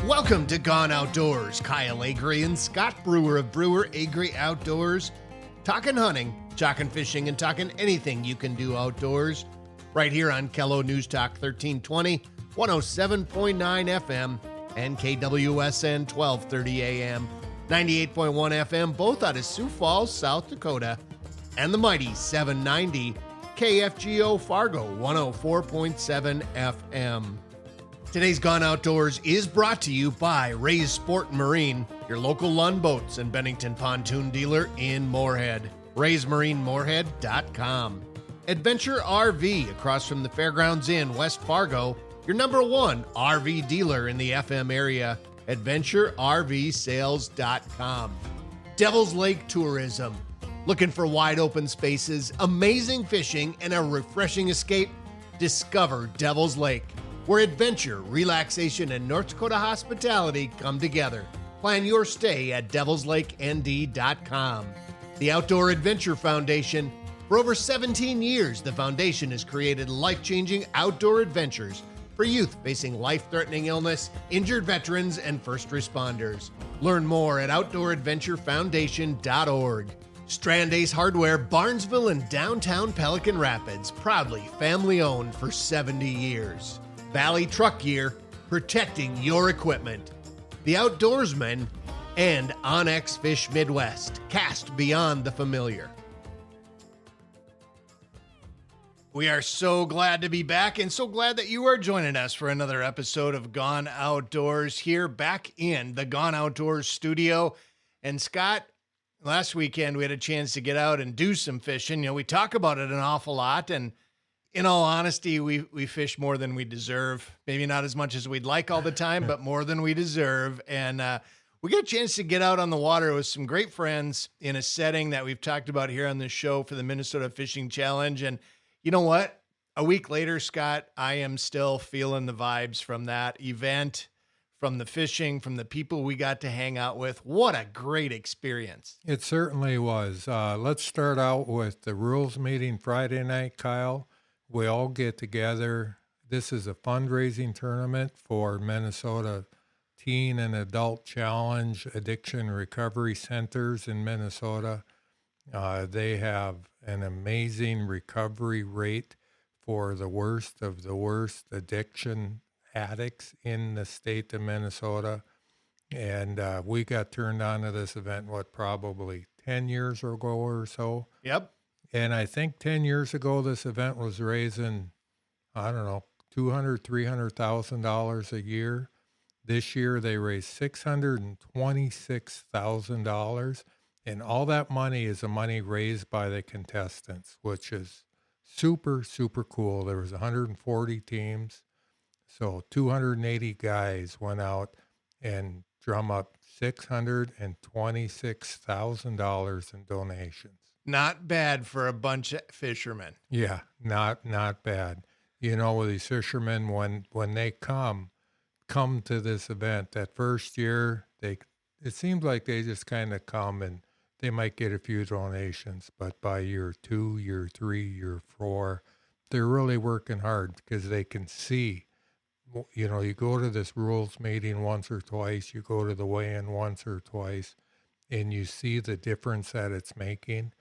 Welcome to Gone Outdoors. Kyle Agre and Scott Brewer of Brewer Agre Outdoors. Talking hunting, talking fishing, and talking anything you can do outdoors. Right here on Kello News Talk 1320, 107.9 FM, and KWSN 1230 AM, 98.1 FM, both out of Sioux Falls, South Dakota, and the mighty 790 KFGO Fargo 104.7 FM. Today's Gone Outdoors is brought to you by Ray's Sport and Marine, your local Lund Boats and Bennington pontoon dealer in Moorhead. RaysMarineMoorhead.com. Adventure RV across from the Fairgrounds Inn, West Fargo, your number one RV dealer in the FM area. AdventureRVSales.com. Devil's Lake Tourism. Looking for wide open spaces, amazing fishing, and a refreshing escape? Discover Devil's Lake, where adventure, relaxation, and North Dakota hospitality come together. Plan your stay at devilslakend.com. The Outdoor Adventure Foundation. For over 17 years, the foundation has created life-changing outdoor adventures for youth facing life-threatening illness, injured veterans, and first responders. Learn more at outdooradventurefoundation.org. Strand Ace Hardware, Barnesville and downtown Pelican Rapids, proudly family-owned for 70 years. Valley Truck Gear, protecting your equipment. The Outdoorsman, and Onyx Fish Midwest, cast beyond the familiar. We are so glad to be back and so glad that you are joining us for another episode of Gone Outdoors here back in the Gone Outdoors studio. And Scott, last weekend we had a chance to get out and do some fishing. You know, we talk about it an awful lot, and in all honesty, we fish more than we deserve. Maybe not as much as we'd like all the time, but more than we deserve. And we got a chance to get out on the water with some great friends in a setting that we've talked about here on this show for the Minnesota Fishing Challenge. And you know what? A week later, Scott, I am still feeling the vibes from that event, from the fishing, from the people we got to hang out with. What a great experience. It certainly was. Let's start out with the rules meeting Friday night, Kyle. We all get together. This is a fundraising tournament for Minnesota Teen and Adult Challenge Addiction Recovery Centers in Minnesota. They have an amazing recovery rate for the worst of the worst addiction addicts in the state of Minnesota. And we got turned on to this event, probably 10 years ago or so. Yep. And I think 10 years ago, this event was raising, $200,000, $300,000 a year. This year, they raised $626,000. And all that money is the money raised by the contestants, which is super, super cool. There was 140 teams. So 280 guys went out and drum up $626,000 in donations. Not bad for a bunch of fishermen. Yeah, not bad. You know, these fishermen, when they come to this event, that first year, it seems like they just kind of come and they might get a few donations, but by year 2, year 3, year 4, they're really working hard because they can see. You know, you go to this rules meeting once or twice, you go to the weigh-in once or twice, and you see the difference that it's making.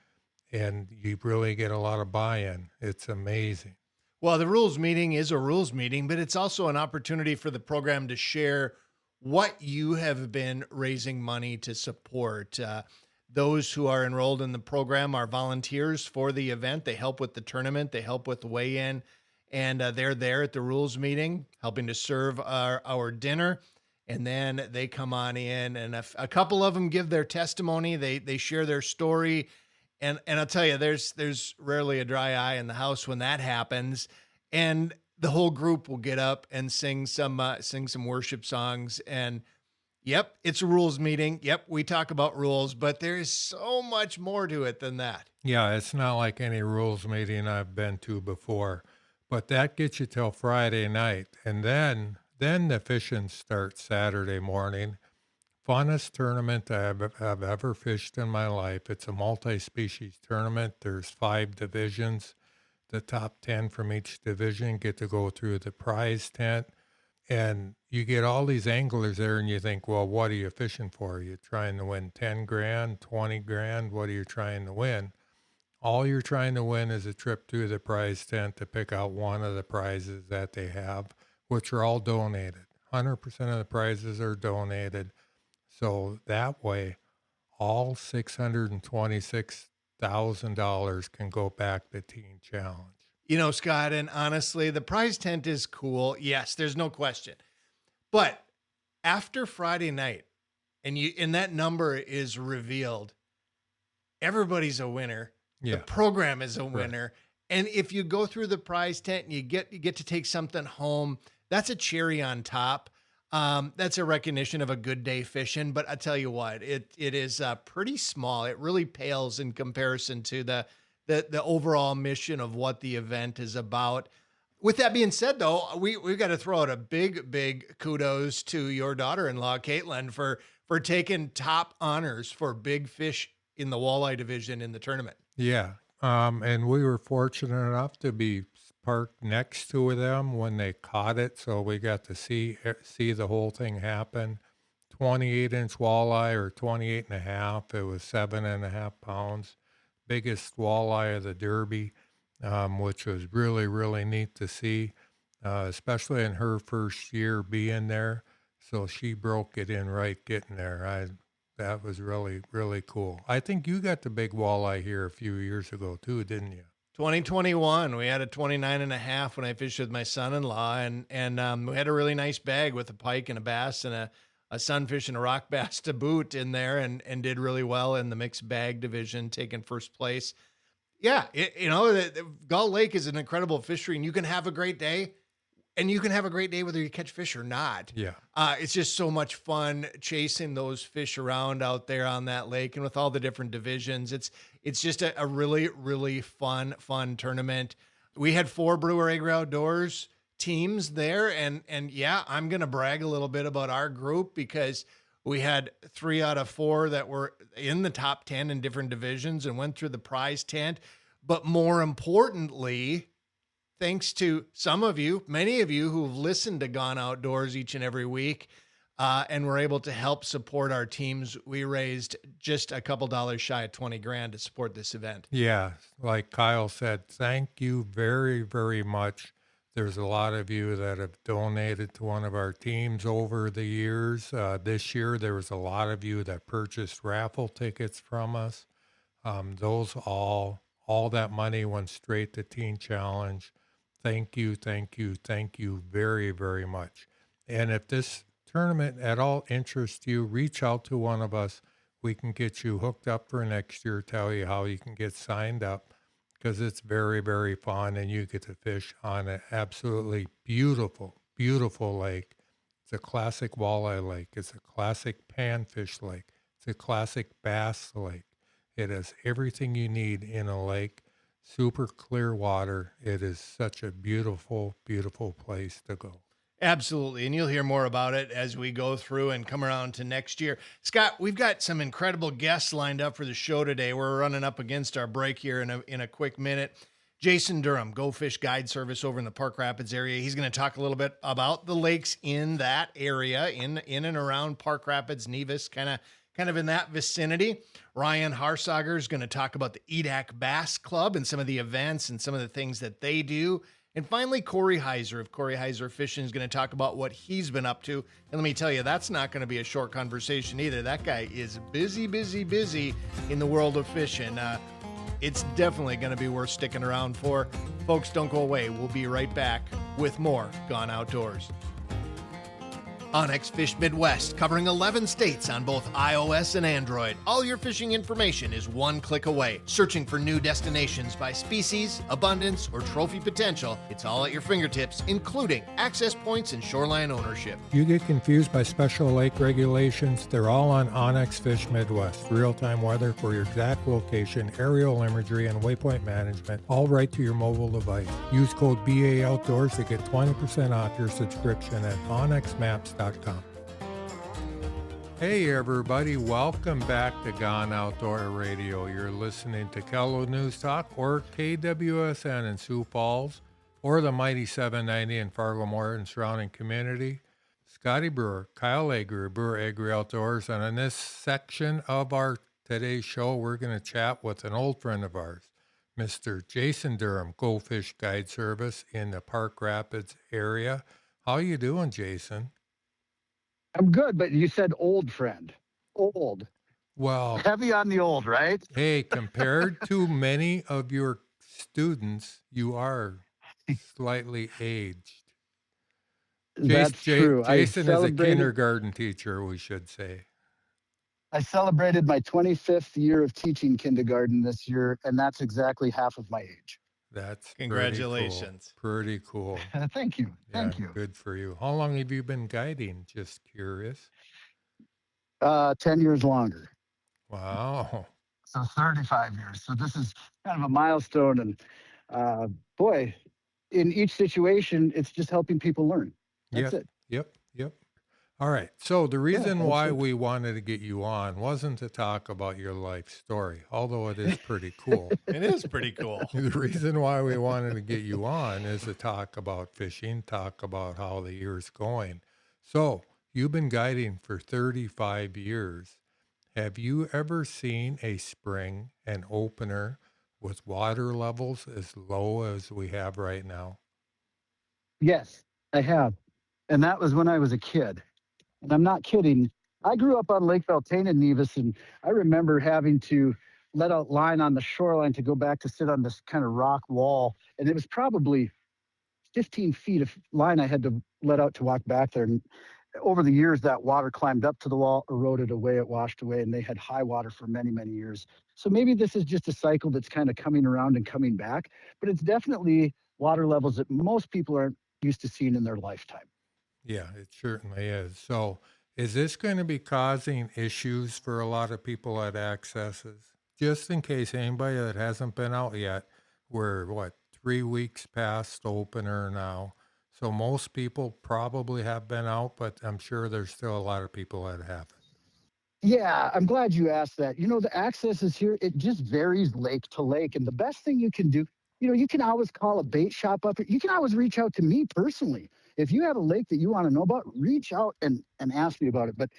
And you really get a lot of buy-in. It's amazing. Well, the rules meeting is a rules meeting, but it's also an opportunity for the program to share what you have been raising money to support. Those who are enrolled in the program are volunteers for the event. They help with the tournament. They help with the weigh-in. And they're there at the rules meeting, helping to serve our dinner. And then they come on in, and a couple of them give their testimony. They share their story. And I'll tell you, there's rarely a dry eye in the house when that happens. And the whole group will get up and sing some worship songs. And yep, it's a rules meeting. Yep, we talk about rules, but there's so much more to it than that. Yeah, it's not like any rules meeting I've been to before. But that gets you till Friday night. And then the fishing starts Saturday morning. Funnest tournament I've ever fished in my life. It's a multi-species tournament. There's 5 divisions. The top 10 from each division get to go through the prize tent. And you get all these anglers there and you think, well, what are you fishing for? Are you trying to win 10 grand, 20 grand? What are you trying to win? All you're trying to win is a trip to the prize tent to pick out one of the prizes that they have, which are all donated. 100% of the prizes are donated. So that way, all $626,000 can go back to Teen Challenge. You know, Scott, and honestly, the prize tent is cool. Yes, there's no question. But after Friday night, and that number is revealed, everybody's a winner. Yeah. The program is a winner. Right. And if you go through the prize tent and you get to take something home, that's a cherry on top. That's a recognition of a good day fishing. But I tell you what, it is pretty small. It really pales in comparison to the overall mission of what the event is about. With that being said, though, we've got to throw out a big kudos to your daughter-in-law, Caitlin, for taking top honors for big fish in the walleye division in the tournament. Yeah. And we were fortunate enough to be parked next to them when they caught it. So we got to see the whole thing happen. 28-inch walleye, or 28 and a half. It was 7.5 pounds. Biggest walleye of the Derby, which was really, really neat to see, especially in her first year being there. So she broke it in right getting there. That was really, really cool. I think you got the big walleye here a few years ago too, didn't you? 2021, we had a 29 and a half when I fished with my son-in-law, and we had a really nice bag with a pike and a bass and a sunfish and a rock bass to boot in there, and did really well in the mixed bag division, taking first place. Yeah, the Gull Lake is an incredible fishery, and you can have a great day. And you can have a great day whether you catch fish or not. Yeah. It's just so much fun chasing those fish around out there on that lake, and with all the different divisions. It's just a really, really fun tournament. We had 4 Brewer Agre Outdoors teams there, and yeah, I'm going to brag a little bit about our group, because we had 3 out of 4 that were in the top 10 in different divisions and went through the prize tent. But more importantly, thanks to many of you who've listened to Gone Outdoors each and every week, and were able to help support our teams. We raised just a couple dollars shy of 20 grand to support this event. Yeah, like Kyle said, thank you very, very much. There's a lot of you that have donated to one of our teams over the years. This year, there was a lot of you that purchased raffle tickets from us. Those all that money went straight to Teen Challenge. Thank you very, very much. And if this tournament at all interests you, reach out to one of us. We can get you hooked up for next year, tell you how you can get signed up, because it's very, very fun, and you get to fish on an absolutely beautiful, beautiful lake. It's a classic walleye lake. It's a classic panfish lake. It's a classic bass lake. It has everything you need in a lake. Super clear water. It is such a beautiful, beautiful place to go. Absolutely. And you'll hear more about it as we go through and come around to next year. Scott, we've got some incredible guests lined up for the show today. We're running up against our break here in a quick minute. Jason Durham, GoFish Guide Service over in the Park Rapids area. He's going to talk a little bit about the lakes in that area, in and around Park Rapids, Nevis, kind of in that vicinity. Ryan Haarsager is going to talk about the EDak Bass Club and some of the events and some of the things that they do. And finally, Corey Heiser of Corey Heiser Fishing is going to talk about what he's been up to. And let me tell you, that's not going to be a short conversation either. That guy is busy in the world of fishing. It's definitely going to be worth sticking around for. Folks, don't go away. We'll be right back with more Gone Outdoors. Onyx Fish Midwest, covering 11 states on both iOS and Android. All your fishing information is one click away. Searching for new destinations by species, abundance, or trophy potential, it's all at your fingertips, including access points and shoreline ownership. You get confused by special lake regulations? They're all on Onyx Fish Midwest. Real-time weather for your exact location, aerial imagery, and waypoint management, all right to your mobile device. Use code BA Outdoors to get 20% off your subscription at onyxmaps.com. Hey everybody, welcome back to Gone Outdoor Radio. You're listening to Kello News Talk, or KWSN in Sioux Falls. or the mighty 790 in Fargo-Moore and surrounding community. Scotty Brewer, Kyle Agre, Brewer Agre Outdoors. And in this section of our today's show, we're going to chat with an old friend of ours, Mr. Jason Durham, GoFish Guide Service in the Park Rapids area. How you doing, Jason? I'm good, but you said old friend. Old. Well, Heavy on the old, right? hey, compared to many of your students, you are slightly aged. That's true. Jason is a kindergarten teacher, we should say. I celebrated my 25th year of teaching kindergarten this year, and that's exactly half of my age. That's Congratulations. Pretty cool. Thank you. Thank you. Good for you. How long have you been guiding? Just curious. 10 years longer. Wow. So 35 years. So this is kind of a milestone. And boy, in each situation, it's just helping people learn. That's it. Yep. All right. So the reason why we wanted to get you on wasn't to talk about your life story, although it is pretty cool. It is pretty cool. The reason why we wanted to get you on is to talk about fishing, talk about how the year's going. So you've been guiding for 35 years. Have you ever seen a spring, an opener, with water levels as low as we have right now? Yes, I have. And that was when I was a kid. And I'm not kidding. I grew up on Lake Beltane in Nevis, and I remember having to let out line on the shoreline to go back to sit on this kind of rock wall. And it was probably 15 feet of line I had to let out to walk back there. And over the years, that water climbed up to the wall, eroded away, it washed away, and they had high water for many, many years. So maybe this is just a cycle that's kind of coming around and coming back, but it's definitely water levels that most people aren't used to seeing in their lifetime. Yeah, it certainly is. So is this going to be causing issues for a lot of people at accesses? Just in case anybody that hasn't been out yet, we're 3 weeks past opener now. So most people probably have been out, but I'm sure there's still a lot of people that haven't. Yeah, I'm glad you asked that. The accesses here, it just varies lake to lake. And the best thing you can do, you can always call a bait shop up. You can always reach out to me personally. If you have a lake that you want to know about, reach out and ask me about it. But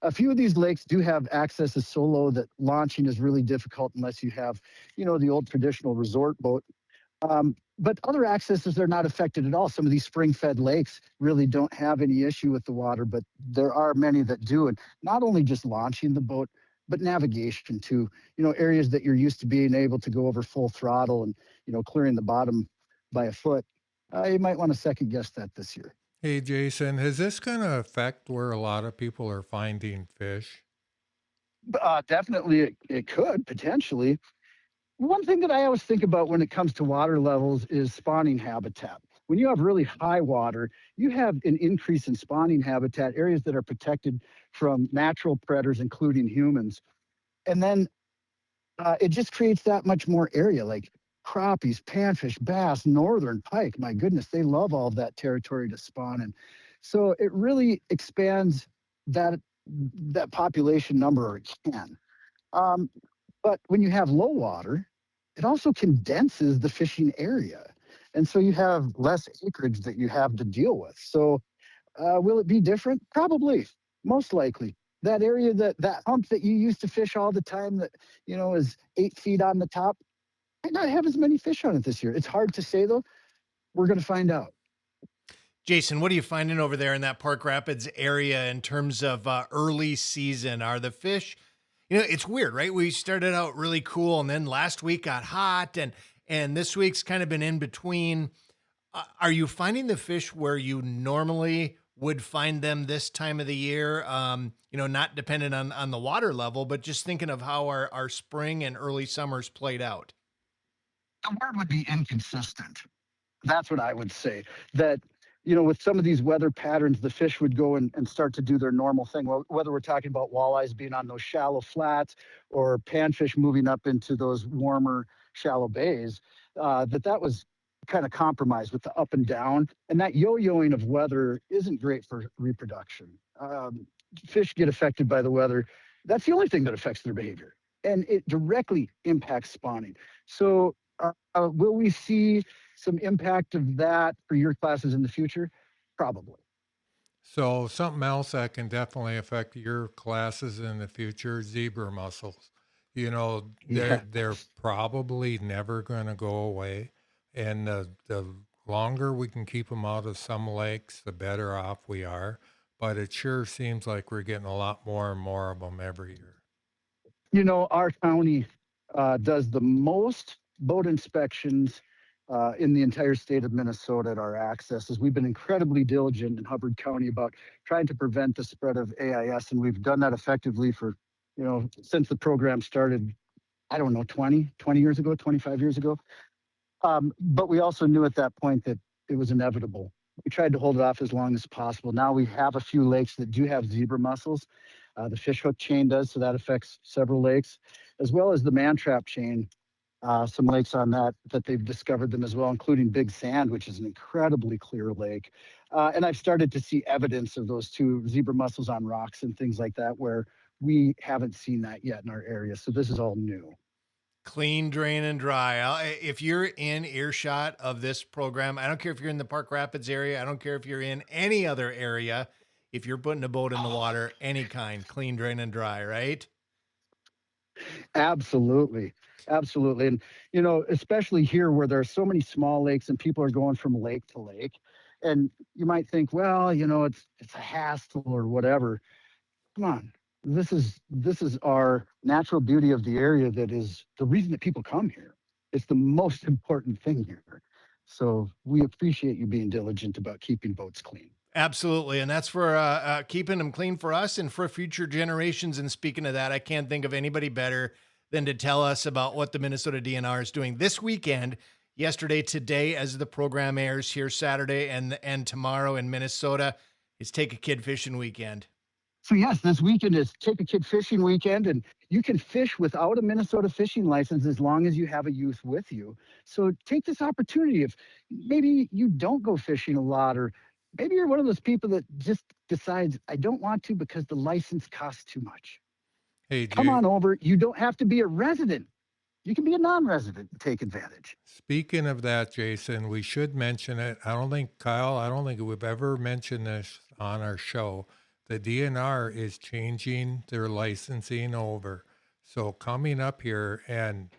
a few of these lakes do have accesses so low that launching is really difficult unless you have, the old traditional resort boat. But other accesses are not affected at all. Some of these spring-fed lakes really don't have any issue with the water, but there are many that do. And not only just launching the boat, but navigation too. Areas that you're used to being able to go over full throttle and, clearing the bottom by a foot. You might want to second guess that this year. Hey, Jason, is this going to affect where a lot of people are finding fish? Definitely, it could potentially. One thing that I always think about when it comes to water levels is spawning habitat. When you have really high water, you have an increase in spawning habitat, areas that are protected from natural predators, including humans. And then it just creates that much more area, like crappies, panfish, bass, northern pike. My goodness, they love all of that territory to spawn in. So it really expands that population number, or it can. But when you have low water, it also condenses the fishing area. And so you have less acreage that you have to deal with. So will it be different? Probably, most likely. That area, that hump that you used to fish all the time that, is 8 feet on the top, might not have as many fish on it this year. It's hard to say, though. We're going to find out. Jason, what are you finding over there in that Park Rapids area in terms of early season? Are the fish... it's weird, right? We started out really cool, and then last week got hot, and this week's kind of been in between. Are you finding the fish where you normally would find them this time of the year? Not dependent on the water level, but just thinking of how our spring and early summers played out. The word would be inconsistent. That's what I would say. That, with some of these weather patterns, the fish would go and start to do their normal thing. Well, whether we're talking about walleyes being on those shallow flats or panfish moving up into those warmer, shallow bays, that was kind of compromised with the up and down. And that yo-yoing of weather isn't great for reproduction. Fish get affected by the weather. That's the only thing that affects their behavior. And it directly impacts spawning. So will we see some impact of that for your classes in the future? Probably. So something else that can definitely affect your classes in the future, zebra mussels. You know, Yeah. they're probably never going to go away. And the longer we can keep them out of some lakes, the better off we are. But it sure seems like we're getting a lot more and more of them every year. You know, our county does the most boat inspections in the entire state of Minnesota at our accesses. We've been incredibly diligent in Hubbard County about trying to prevent the spread of AIS, and we've done that effectively for, since the program started, I don't know, 20 years ago, 25 years ago. But we also knew at that point that it was inevitable. We tried to hold it off as long as possible. Now we have a few lakes that do have zebra mussels. The fish hook chain does, so that affects several lakes, as well as the man trap chain. Some lakes on that they've discovered them as well, including Big Sand, which is an incredibly clear lake. And I've started to see evidence of those two zebra mussels on rocks and things like that, where we haven't seen that yet in our area. So this is all new. Clean, drain, and dry. If you're in earshot of this program, I don't care if you're in the Park Rapids area. I don't care if you're in any other area. If you're putting a boat in the water, any kind, clean, drain, and dry, right? Absolutely. Absolutely. And, especially here where there are so many small lakes and people are going from lake to lake. And you might think, well, it's a hassle or whatever. Come on. This is our natural beauty of the area that is the reason that people come here. It's the most important thing here. So we appreciate you being diligent about keeping boats clean. Absolutely. And that's for keeping them clean for us and for future generations. And speaking of that, I can't think of anybody better than to tell us about what the Minnesota DNR is doing this weekend, yesterday, today, as the program airs here Saturday and tomorrow in Minnesota. Is Take a Kid Fishing Weekend. So yes, this weekend is Take a Kid Fishing Weekend, and you can fish without a Minnesota fishing license as long as you have a youth with you. So take this opportunity. If maybe you don't go fishing a lot, or maybe you're one of those people that just decides, I don't want to because the license costs too much. Hey, come on over. You don't have to be a resident. You can be a non-resident and take advantage. Speaking of that, Jason, we should mention it. I don't think we've ever mentioned this on our show. The DNR is changing their licensing over. So coming up here, and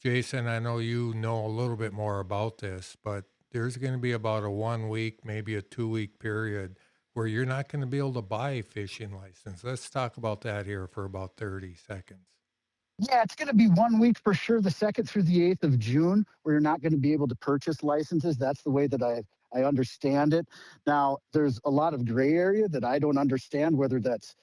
Jason, I know you know a little bit more about this, but there's going to be about a 1 week, maybe a 2 week period where you're not going to be able to buy a fishing license. Let's talk about that here for about 30 seconds. Yeah, it's going to be 1 week for sure, the 2nd through the 8th of June, where you're not going to be able to purchase licenses. That's the way that I understand it. Now, there's a lot of gray area that I don't understand, whether that's,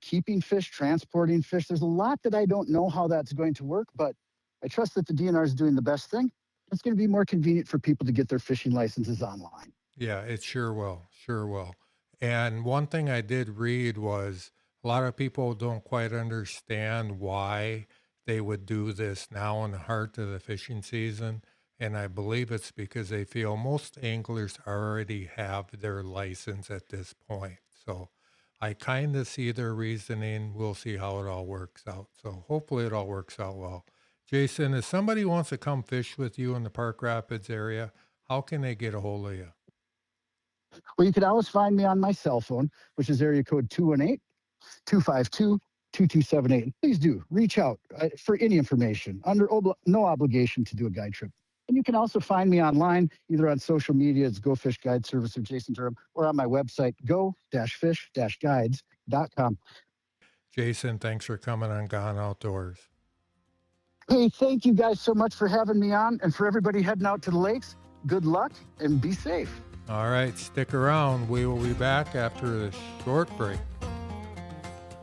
keeping fish, transporting fish. There's a lot that I don't know how that's going to work, but I trust that the DNR is doing the best thing. It's going to be more convenient for people to get their fishing licenses online. Yeah, it sure will. Sure will. And one thing I did read was a lot of people don't quite understand why they would do this now in the heart of the fishing season. And I believe it's because they feel most anglers already have their license at this point. So I kind of see their reasoning. We'll see how it all works out. So hopefully it all works out well. Jason, if somebody wants to come fish with you in the Park Rapids area, how can they get a hold of you? Well, you can always find me on my cell phone, which is area code 218-252-2278. Please do reach out for any information under no obligation to do a guide trip. And you can also find me online, either on social media, it's GoFish Guide Service or Jason Durham, or on my website, go-fish-guides.com. Jason, thanks for coming on Gone Outdoors. Hey, thank you guys so much for having me on. And for everybody heading out to the lakes, good luck and be safe. All right, stick around. We will be back after this short break.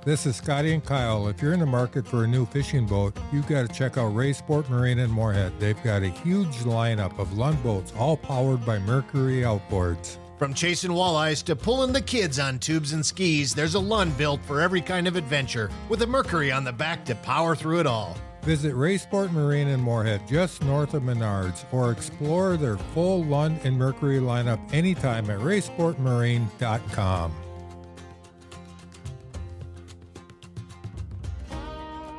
This is Scotty and Kyle. If you're in the market for a new fishing boat, you've got to check out Ray Sport Marine in Moorhead. They've got a huge lineup of Lund boats, all powered by Mercury outboards. From chasing walleyes to pulling the kids on tubes and skis, there's a Lund built for every kind of adventure, with a Mercury on the back to power through it all. Visit Ray Sport Marine in Moorhead, just north of Menards, or explore their full Lund and Mercury lineup anytime at raysportmarine.com.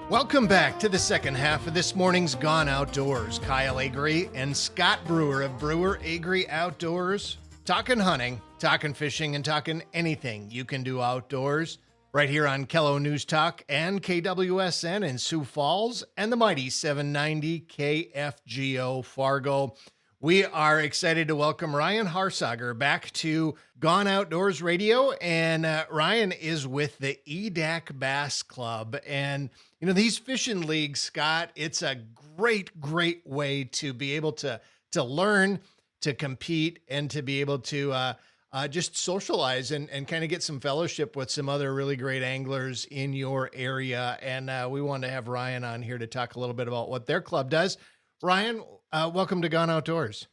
Welcome back to the second half of this morning's Gone Outdoors. Kyle Agre and Scott Brewer of Brewer Agre Outdoors. Talking hunting, talking fishing, and talking anything you can do outdoors. Right here on Kello News Talk and KWSN in Sioux Falls and the mighty 790 KFGO Fargo. We are excited to welcome Ryan Haarsager back to Gone Outdoors Radio. And Ryan is with the EDak Bass Club. And, you know, these fishing leagues, Scott, it's a great way to be able to learn, to compete, and to be able to just socialize and kind of get some fellowship with some other really great anglers in your area. And we wanted to have Ryan on here to talk a little bit about what their club does. Ryan, welcome to Gone Outdoors.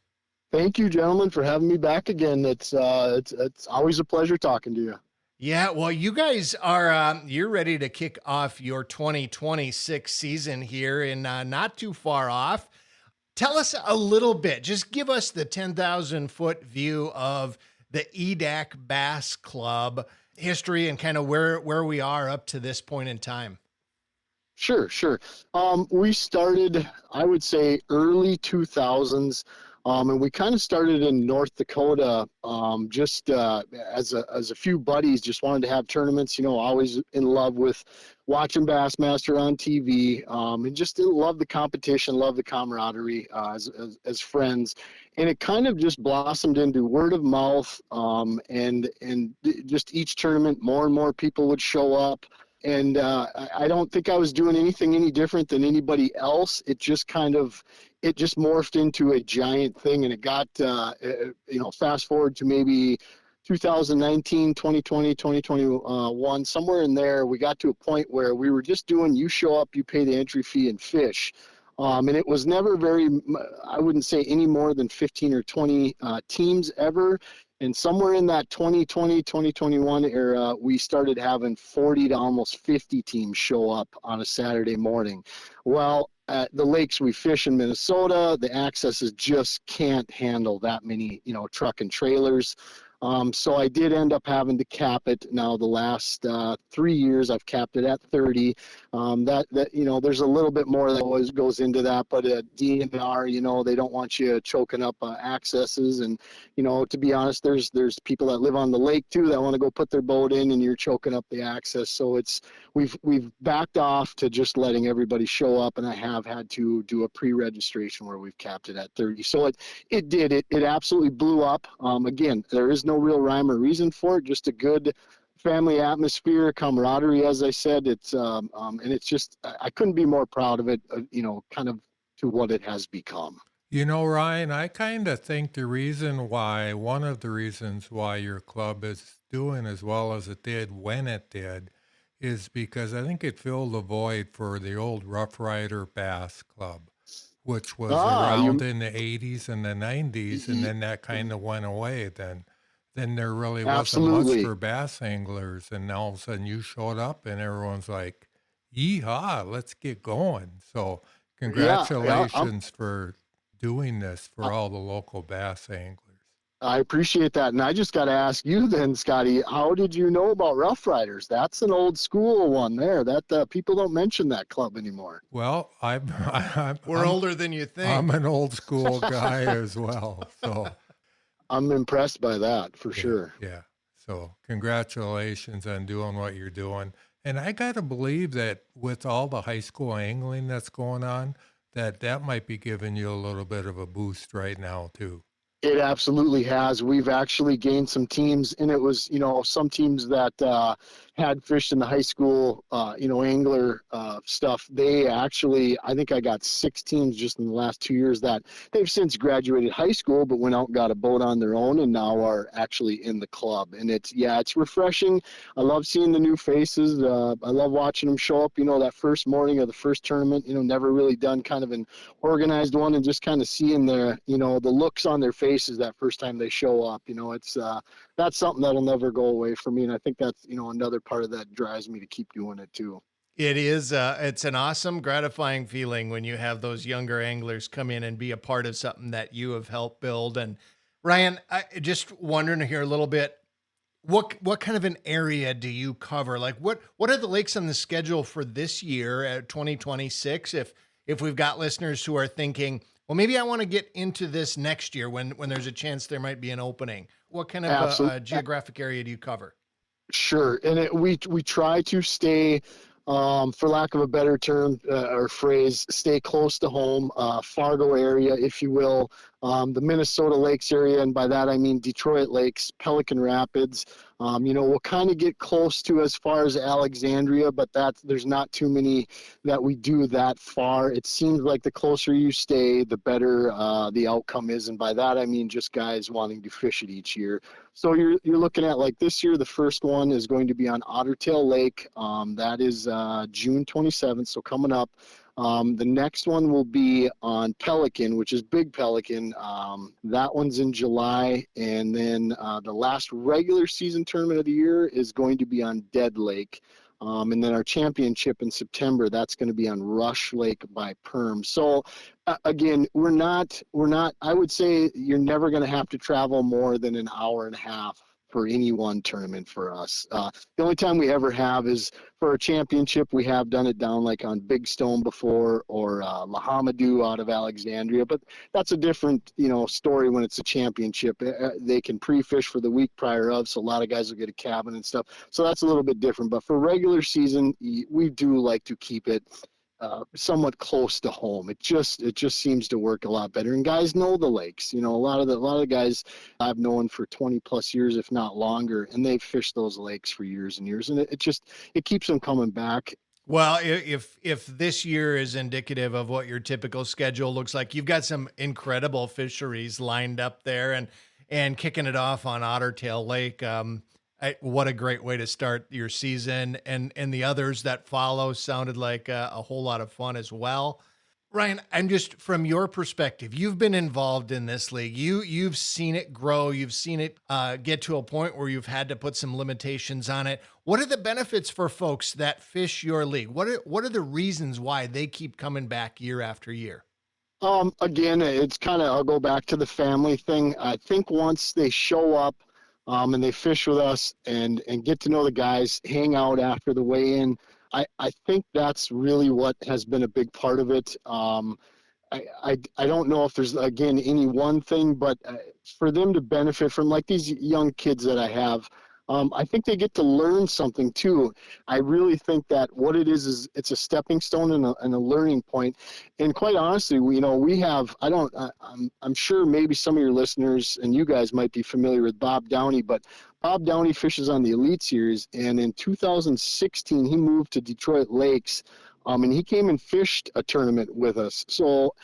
Thank you, gentlemen, for having me back again. It's always a pleasure talking to you. Yeah, well, you guys are you're ready to kick off your 2026 season here in not too far off. Tell us a little bit. Just give us the 10,000-foot view of the EDak Bass Club history and kind of where we are up to this point in time. Sure. We started, I would say, early 2000s, and we kind of started in North Dakota, just as a few buddies just wanted to have tournaments. You know, always in love with watching Bassmaster on TV, and just love the competition, love the camaraderie as friends. And it kind of just blossomed into word of mouth, and just each tournament, more and more people would show up. And I don't think I was doing anything any different than anybody else. It just morphed into a giant thing. And it got, fast forward to maybe 2019, 2020, 2021, somewhere in there, we got to a point where we were just doing, you show up, you pay the entry fee and fish. And it was never I wouldn't say any more than 15 or 20 teams ever. And somewhere in that 2020, 2021 era, we started having 40 to almost 50 teams show up on a Saturday morning. Well, at the lakes we fish in Minnesota, the accesses just can't handle that many, truck and trailers. So I did end up having to cap it. Now the last 3 years, I've capped it at 30. There's a little bit more that always goes into that, but DNR, they don't want you choking up accesses. And, to be honest, there's people that live on the lake too that want to go put their boat in, and you're choking up the access. So we've backed off to just letting everybody show up, and I have had to do a pre-registration where we've capped it at 30. So it absolutely blew up. Again, there is no real rhyme or reason for it, just a good family atmosphere, camaraderie, as I said. It's and it's just, I couldn't be more proud of it, kind of to what it has become. Ryan, I kind of think one of the reasons why your club is doing as well as it did when it did is because I think it filled a void for the old Rough Rider Bass Club, which was around in the 80s and the 90s, and then that kind of went away. Then there really wasn't much for bass anglers, and all of a sudden you showed up and everyone's like, yeehaw, let's get going. So congratulations for doing this for all the local bass anglers. I appreciate that. And I just got to ask you then, Scotty, how did you know about Rough Riders? That's an old school one there. That people don't mention that club anymore. Well, we're older than you think. I'm an old school guy as well. So I'm impressed by that for sure. Yeah. So congratulations on doing what you're doing. And I got to believe that with all the high school angling that's going on, that might be giving you a little bit of a boost right now too. It absolutely has. We've actually gained some teams, and it was, some teams that had fished in the high school, angler stuff. They actually, I think I got 6 teams just in the last 2 years that they've since graduated high school, but went out and got a boat on their own and now are actually in the club. And it's refreshing. I love seeing the new faces. I love watching them show up, that first morning of the first tournament, never really done kind of an organized one, and just kind of seeing their, the looks on their faces that first time they show up. It's that's something that'll never go away for me, and I think that's another part of that drives me to keep doing it too. It is it's an awesome, gratifying feeling when you have those younger anglers come in and be a part of something that you have helped build. And Ryan, I just wondering here a little bit, What kind of an area do you cover? Like what are the lakes on the schedule for this year at 2026? If we've got listeners who are thinking, well, maybe I want to get into this next year when there's a chance there might be an opening. What kind of geographic area do you cover? Sure, and we try to stay, for lack of a better term or phrase, stay close to home, Fargo area, if you will, the Minnesota Lakes area, and by that I mean Detroit Lakes, Pelican Rapids. We'll kind of get close to as far as Alexandria, but there's not too many that we do that far. It seems like the closer you stay, the better the outcome is, and by that I mean just guys wanting to fish it each year. So you're looking at, like, this year, the first one is going to be on Ottertail Lake. That is June 27th, so coming up. The next one will be on Pelican, which is Big Pelican. That one's in July. And then the last regular season tournament of the year is going to be on Dead Lake. And then our championship in September, that's going to be on Rush Lake by Perm. So again, we're not, I would say you're never going to have to travel more than an hour and a half for any one tournament for us. The only time we ever have is for a championship. We have done it down like on Big Stone before, or Lahamadou out of Alexandria, but that's a different, story when it's a championship. They can pre-fish for the week prior of, so a lot of guys will get a cabin and stuff. So that's a little bit different, but for regular season, we do like to keep it somewhat close to home. It just seems to work a lot better. And guys know the lakes. A lot of the guys I've known for 20 plus years, if not longer, and they've fished those lakes for years and years. And it keeps them coming back. Well, if this year is indicative of what your typical schedule looks like, you've got some incredible fisheries lined up there, and kicking it off on Ottertail Lake. What a great way to start your season, and the others that follow sounded like a whole lot of fun as well. Ryan, I'm just, from your perspective, you've been involved in this league. You've seen it grow. You've seen it get to a point where you've had to put some limitations on it. What are the benefits for folks that fish your league? What are the reasons why they keep coming back year after year? Again, it's kind of, I'll go back to the family thing. I think once they show up, and they fish with us and get to know the guys, hang out after the weigh-in, I think that's really what has been a big part of it. I don't know if there's, again, any one thing, but for them to benefit from, like, these young kids that I have, I think they get to learn something too. I really think that what it is it's a stepping stone and a learning point. And quite honestly, we have, I'm sure maybe some of your listeners and you guys might be familiar with Bob Downey, but Bob Downey fishes on the Elite Series. And in 2016, he moved to Detroit Lakes, and he came and fished a tournament with us. So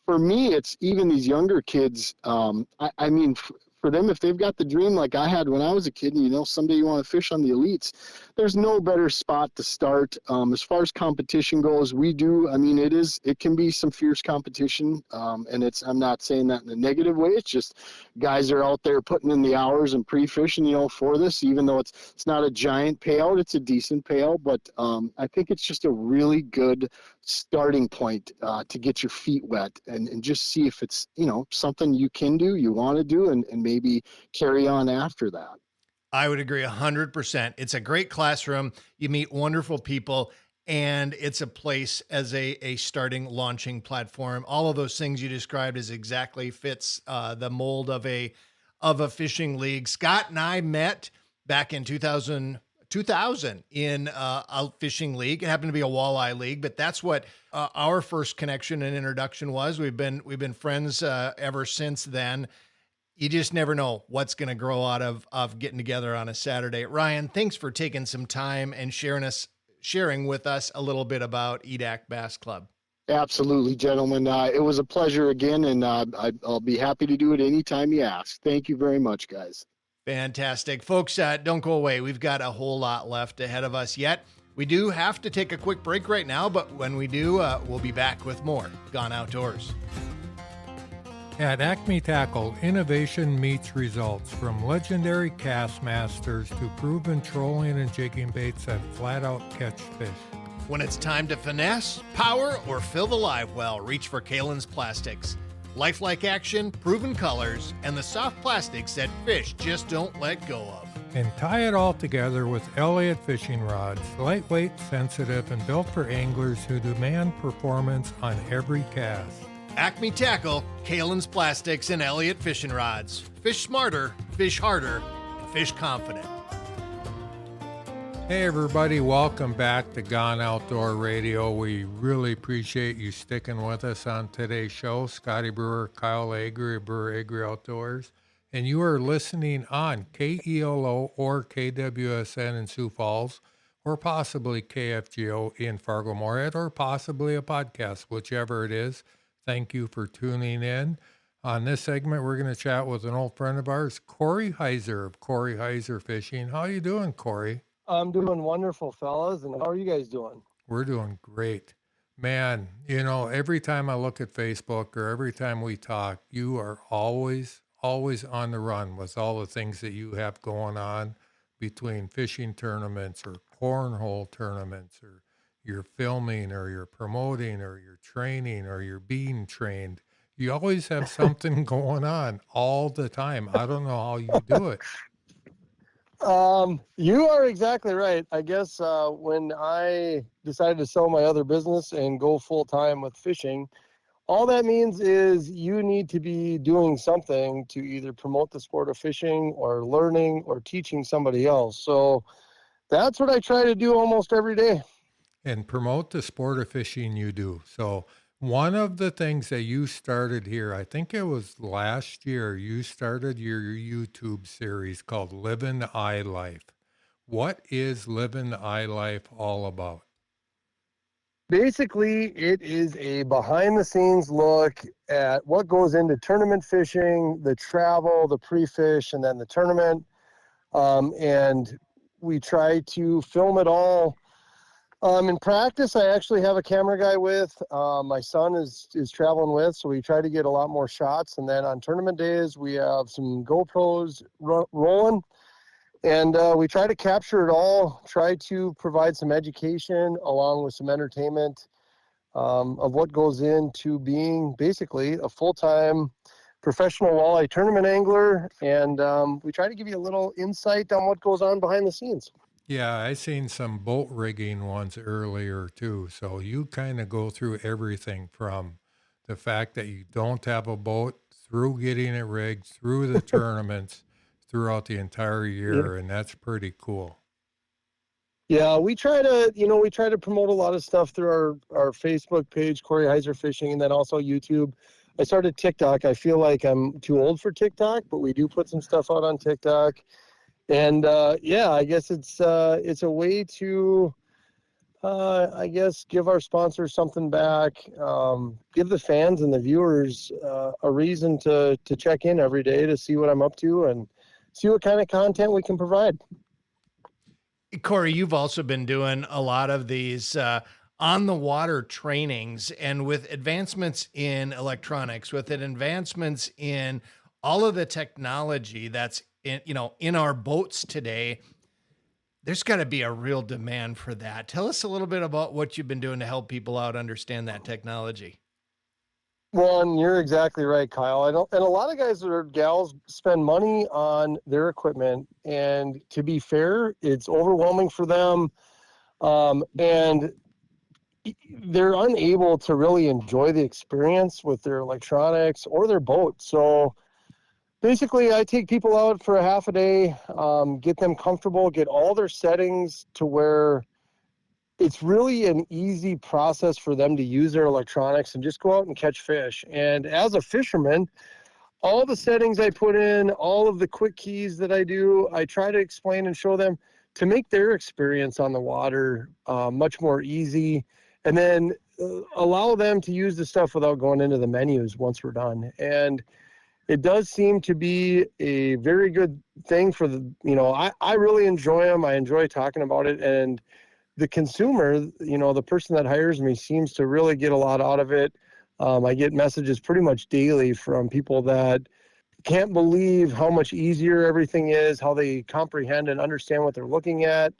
for me, it's even these younger kids. I mean, for them, if they've got the dream like I had when I was a kid, and someday you want to fish on the Elites, there's no better spot to start. As far as competition goes, it can be some fierce competition, and I'm not saying that in a negative way. It's just guys are out there putting in the hours and pre-fishing, for this, even though it's not a giant payout, it's a decent payout, but I think it's just a really good starting point to get your feet wet and just see if it's, something you can do, you want to do, and maybe carry on after that. I would agree 100%. It's a great classroom. You meet wonderful people, and it's a place as a starting launching platform. All of those things you described is exactly fits the mold of a fishing league. Scott and I met back in 2000 in a fishing league. It happened to be a walleye league, but that's what our first connection and introduction was. We've been friends ever since then. You just never know what's going to grow out of getting together on a Saturday. Ryan, thanks for taking some time and sharing with us a little bit about EDak Bass Club. Absolutely, gentlemen. It was a pleasure again, and I'll be happy to do it anytime you ask. Thank you very much, guys. Fantastic. Folks, don't go away. We've got a whole lot left ahead of us yet. We do have to take a quick break right now, but when we do, we'll be back with more Gone Outdoors. At Acme Tackle, innovation meets results, from legendary cast masters to proven trolling and jigging baits that flat out catch fish. When it's time to finesse, power, or fill the live well, reach for Kalen's Plastics. Lifelike action, proven colors, and the soft plastics that fish just don't let go of. and tie it all together with Elliott fishing rods, lightweight, sensitive, and built for anglers who demand performance on every cast. Acme Tackle, Kalen's Plastics, and Elliott Fishing Rods. Fish smarter, fish harder, and fish confident. Hey everybody, welcome back to Gone Outdoor Radio. We really appreciate you sticking with us on today's show. Scotty Brewer, Kyle Agre, Brewer Agre Outdoors. And you are listening on KELO or KWSN in Sioux Falls, or possibly KFGO in Fargo-Moorhead, or possibly a podcast, whichever it is. Thank you for tuning in. On this segment, we're going to chat with an old friend of ours, Corey Heiser of Corey Heiser Fishing. How you doing, Corey? I'm doing wonderful, fellas. And how are you guys doing? We're doing great. Man, you know, every time I look at Facebook or every time we talk, you are always on the run with all the things that you have going on between fishing tournaments or cornhole tournaments, or you're filming or you're promoting or you're training or you're being trained. You always have something going on all the time. I don't know how you do it. You are exactly right. I guess when I decided to sell my other business and go full time with fishing, all that means is you need to be doing something to either promote the sport of fishing or learning or teaching somebody else. So that's what I try to do almost every day. And promote the sport of fishing you do. So one of the things that you started here, I think it was last year, you started your YouTube series called Livin' the I Life. What is Livin' the I Life all about? Basically, it is a behind-the-scenes look at what goes into tournament fishing, the travel, the pre-fish, and then the tournament. And we try to film it all. In practice, I actually have a camera guy with. My son is traveling with, so we try to get a lot more shots. And then on tournament days, we have some GoPros rolling. And we try to capture it all, try to provide some education along with some entertainment of what goes into being basically a full-time professional walleye tournament angler. And we try to give you a little insight on what goes on behind the scenes. Yeah, I seen some boat rigging ones earlier too. So you kind of go through everything from the fact that you don't have a boat through getting it rigged, through the tournaments, throughout the entire year, and that's pretty cool. Yeah, we try to promote a lot of stuff through our Facebook page, Corey Heiser Fishing, and then also YouTube. I started TikTok. I feel like I'm too old for TikTok, but we do put some stuff out on TikTok. And yeah, I guess it's a way to give our sponsors something back, give the fans and the viewers a reason to check in every day to see what I'm up to and see what kind of content we can provide. Corey, you've also been doing a lot of these on the water trainings, and with advancements in electronics, with advancements in all of the technology that's in our boats today, there's got to be a real demand for that. Tell us a little bit about what you've been doing to help people out understand that technology. Well, and you're exactly right, Kyle. And a lot of guys or gals spend money on their equipment, and to be fair, it's overwhelming for them, and they're unable to really enjoy the experience with their electronics or their boat. So basically, I take people out for a half a day, get them comfortable, get all their settings to where it's really an easy process for them to use their electronics and just go out and catch fish. And as a fisherman, all the settings I put in, all of the quick keys that I do, I try to explain and show them to make their experience on the water much more easy, and then allow them to use the stuff without going into the menus once we're done. And it does seem to be a very good thing for I really enjoy them. I enjoy talking about it, and the consumer, the person that hires me seems to really get a lot out of it. I get messages pretty much daily from people that can't believe how much easier everything is, how they comprehend and understand what they're looking at,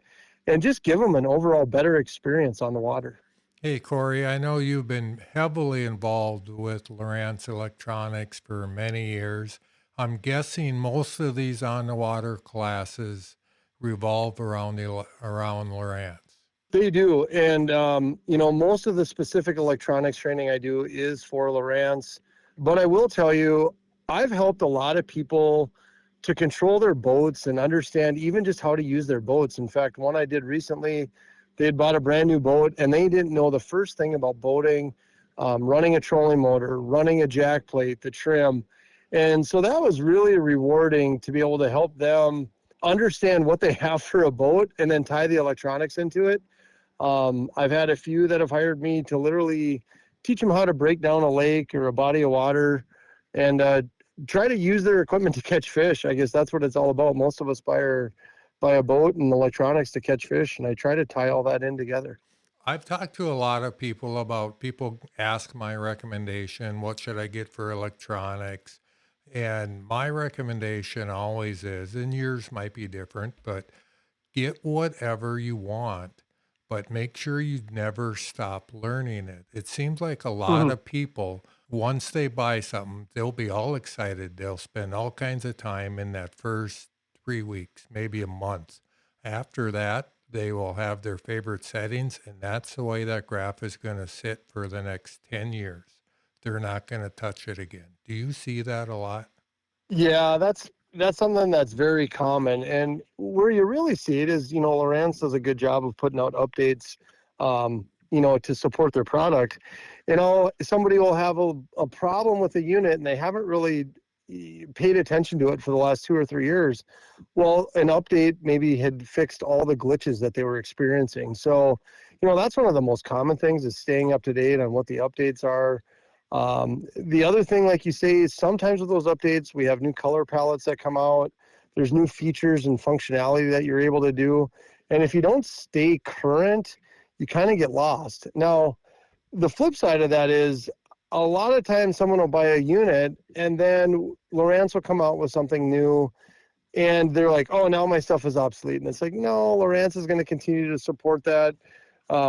and just give them an overall better experience on the water. Hey, Corey, I know you've been heavily involved with Lowrance Electronics for many years. I'm guessing most of these on-the-water classes revolve around Lowrance. They do. And, most of the specific electronics training I do is for Lowrance. But I will tell you, I've helped a lot of people to control their boats and understand even just how to use their boats. In fact, one I did recently, they had bought a brand new boat and they didn't know the first thing about boating, running a trolling motor, running a jack plate, the trim. And so that was really rewarding to be able to help them understand what they have for a boat and then tie the electronics into it. I've had a few that have hired me to literally teach them how to break down a lake or a body of water and try to use their equipment to catch fish. I guess that's what it's all about. Most of us buy a boat and electronics to catch fish, and I try to tie all that in together. I've talked to a lot of people about, people ask my recommendation, what should I get for electronics? And my recommendation always is, and yours might be different, but get whatever you want, but make sure you never stop learning it. It seems like a lot of people, once they buy something, they'll be all excited. They'll spend all kinds of time in that first 3 weeks, maybe a month. After that, they will have their favorite settings, and that's the way that graph is going to sit for the next 10 years. They're not going to touch it again. Do you see that a lot? Yeah, that's something that's very common. And where you really see it is, Lowrance does a good job of putting out updates, to support their product. Somebody will have a problem with a unit and they haven't really paid attention to it for the last 2 or 3 years. Well, an update maybe had fixed all the glitches that they were experiencing. So, that's one of the most common things, is staying up to date on what the updates are. The other thing, like you say, is sometimes with those updates, we have new color palettes that come out. There's new features and functionality that you're able to do. And if you don't stay current, you kind of get lost. Now, the flip side of that is, a lot of times someone will buy a unit and then Lowrance will come out with something new and they're like, oh, now my stuff is obsolete. And it's like, no, Lowrance is going to continue to support that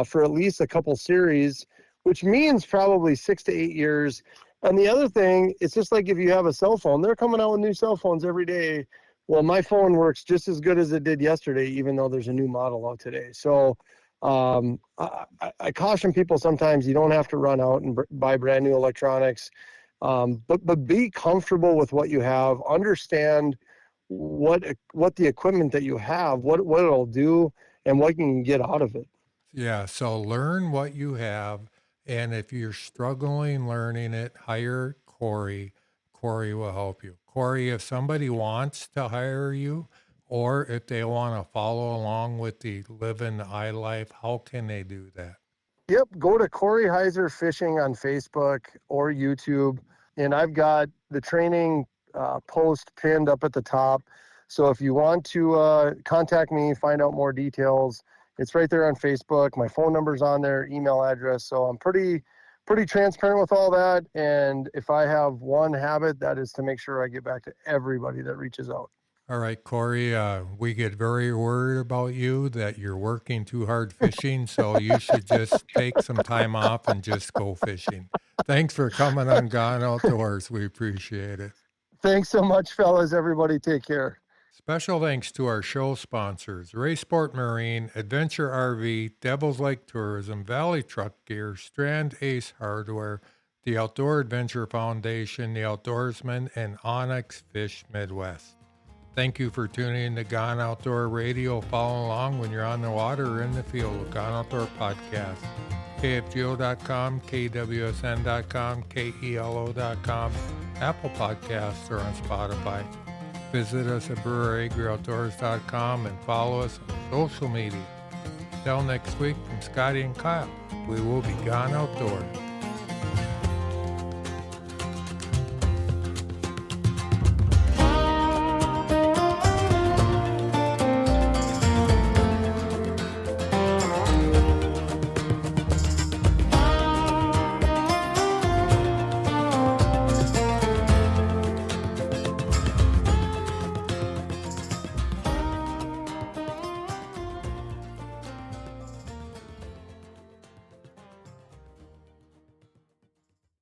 for at least a couple series, which means probably 6 to 8 years. And the other thing, it's just like if you have a cell phone, they're coming out with new cell phones every day. Well, my phone works just as good as it did yesterday, even though there's a new model out today. So I caution people, sometimes you don't have to run out and buy brand new electronics, but be comfortable with what you have. Understand what the equipment that you have, what it'll do, and what you can get out of it. Yeah, so learn what you have, and if you're struggling learning it, hire Corey. Corey will help you. Corey, if somebody wants to hire you, or if they want to follow along with the Living the iLife, how can they do that? Yep, go to Corey Heiser Fishing on Facebook or YouTube, and I've got the training post pinned up at the top. So if you want to contact me, find out more details, it's right there on Facebook. My phone number's on there, email address. So I'm pretty transparent with all that. And if I have one habit, that is to make sure I get back to everybody that reaches out. All right, Corey, we get very worried about you that you're working too hard fishing, so you should just take some time off and just go fishing. Thanks for coming on Gone Outdoors. We appreciate it. Thanks so much, fellas. Everybody take care. Special thanks to our show sponsors, Raysport Marine, Adventure RV, Devil's Lake Tourism, Valley Truck Gear, Strand Ace Hardware, the Outdoor Adventure Foundation, the Outdoorsman, and Onyx Fish Midwest. Thank you for tuning in to Gone Outdoor Radio. Follow along when you're on the water or in the field with Gone Outdoor Podcast. KFGO.com, KWSN.com, KELO.com, Apple Podcasts, or on Spotify. Visit us at breweragreoutdoors.com and follow us on social media. Till next week, from Scotty and Kyle, we will be Gone Outdoors.